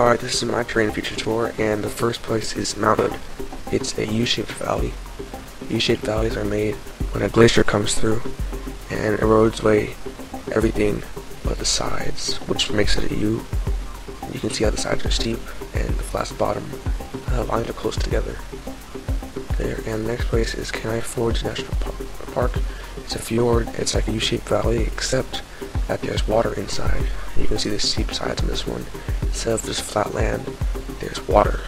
Alright, this is my terrain feature tour, and the first place is Mount Hood. It's a U-shaped valley. U-shaped valleys are made when a glacier comes through and erodes away everything but the sides, which makes it a U. You can see how the sides are steep and the flat bottom lined up close together. There, and the next place is Kenai Fjords National Park. It's a fjord. It's like a U-shaped valley, except that there's water inside. You can see the steep sides on this one. Instead of just flat land, there's water.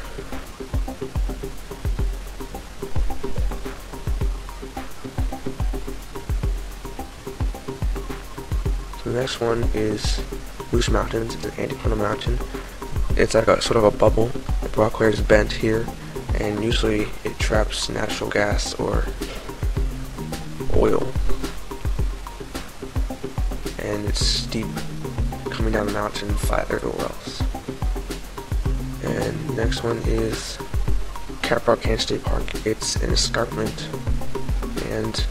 So the next one is Moose Mountains. It's an anticlinal mountain. It's like a sort of a bubble. The rock layer is bent here, and usually it traps natural gas or oil. And it's steep coming down the mountain, flat everywhere else. And next one is Caprock Canyon State Park. It's an escarpment, and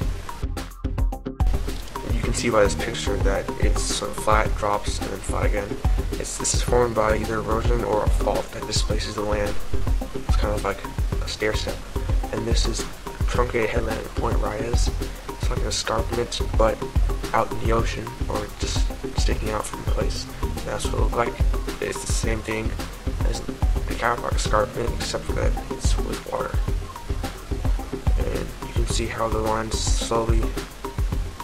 you can see by this picture that it's sort of flat, drops, and then flat again. This is formed by either erosion or a fault that displaces the land. It's kind of like a stair step. And this is truncated headland at Point Reyes. It's like an escarpment, but out in the ocean, or just sticking out from the place. That's what it looks like. It's the same thing as the Caprock escarpment, except for that it's with water. And you can see how the lines slowly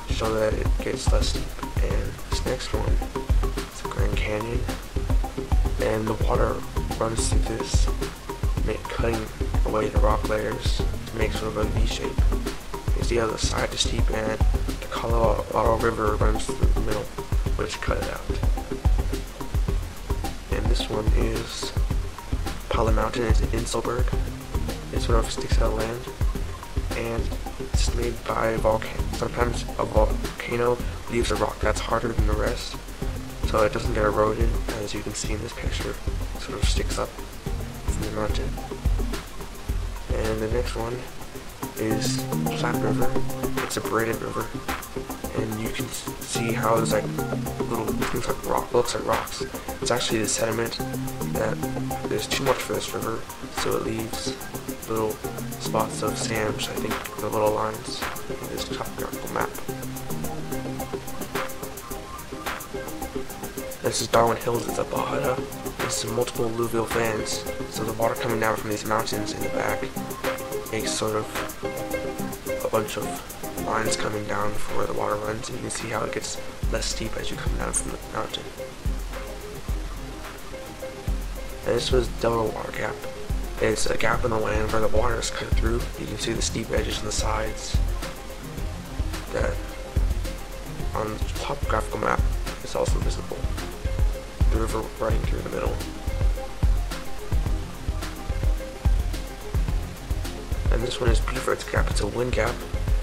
show that it gets less steep. And this next one is the Grand Canyon, and the water runs through this, cutting away the rock layers to make sort of a V shape. You see how the sides are steep, and the Colorado River runs through the middle, which cut it out. And this one is Pilot Mountain. It's in Inselberg. It sort of sticks out of land, and it's made by a volcano. Sometimes a volcano leaves a rock that's harder than the rest, so it doesn't get eroded, as you can see in this picture. It sort of sticks up from the mountain. And the next one is Platte River. It's a braided river, and you can see how there's like little things like rock, looks like rocks. It's actually the sediment that there's too much for this river, so it leaves little spots of sand, which I think are the little lines in this topographical map. This is Darwin Hills. It's a Bahada. There's multiple alluvial fans, so the water coming down from these mountains in the back makes sort of a bunch of lines coming down for where the water runs, and you can see how it gets less steep as you come down from the mountain. And this was Delaware Water Gap. It's a gap in the land where the water is cut through. You can see the steep edges on the sides that on the topographical map is also visible. The river running through the middle. And this one is Buford's Gap. It's a wind gap.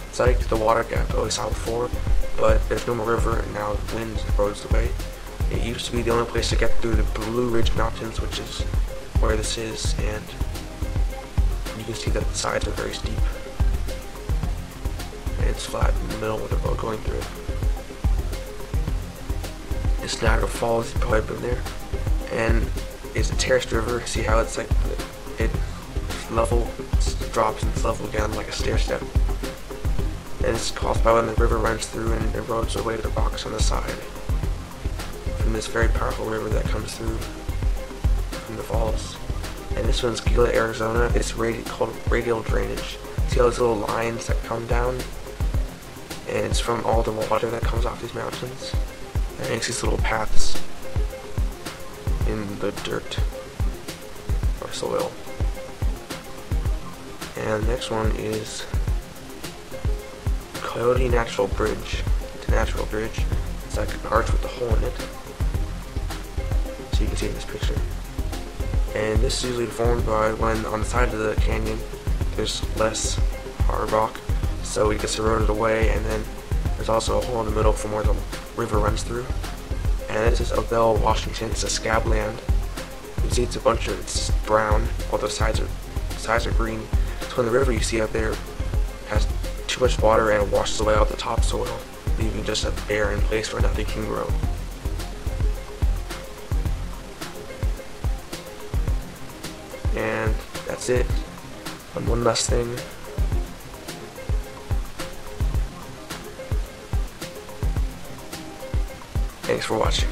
It's like the water gap that we saw before, but there's no more river, and now the wind erodes away. It used to be the only place to get through the Blue Ridge Mountains, which is where this is, and you can see that the sides are very steep. And it's flat in the middle with the road going through it. It's Niagara Falls. You've probably been there. And it's a terraced river. See how it's like it's level, it drops and it's level again like a stair step. And it's caused by when the river runs through and erodes away the rocks on the side from this very powerful river that comes through from the falls. And this one's Gila, Arizona. It's called radial drainage. See all those little lines that come down? And it's from all the water that comes off these mountains. And it makes these little paths in the dirt or soil. And the next one is Coyote Natural Bridge. It's a natural bridge. It's like an arch with a hole in it, so you can see in this picture. And this is usually formed by when on the side of the canyon there's less hard rock, so it gets eroded away, and then there's also a hole in the middle from where the river runs through. And this is Odell, Washington. It's a scab land. You can see it's brown, while the sides are green. So when the river you see out there has too much water and it washes away all the topsoil, leaving just a barren place where nothing can grow. And that's it. One last thing. Thanks for watching.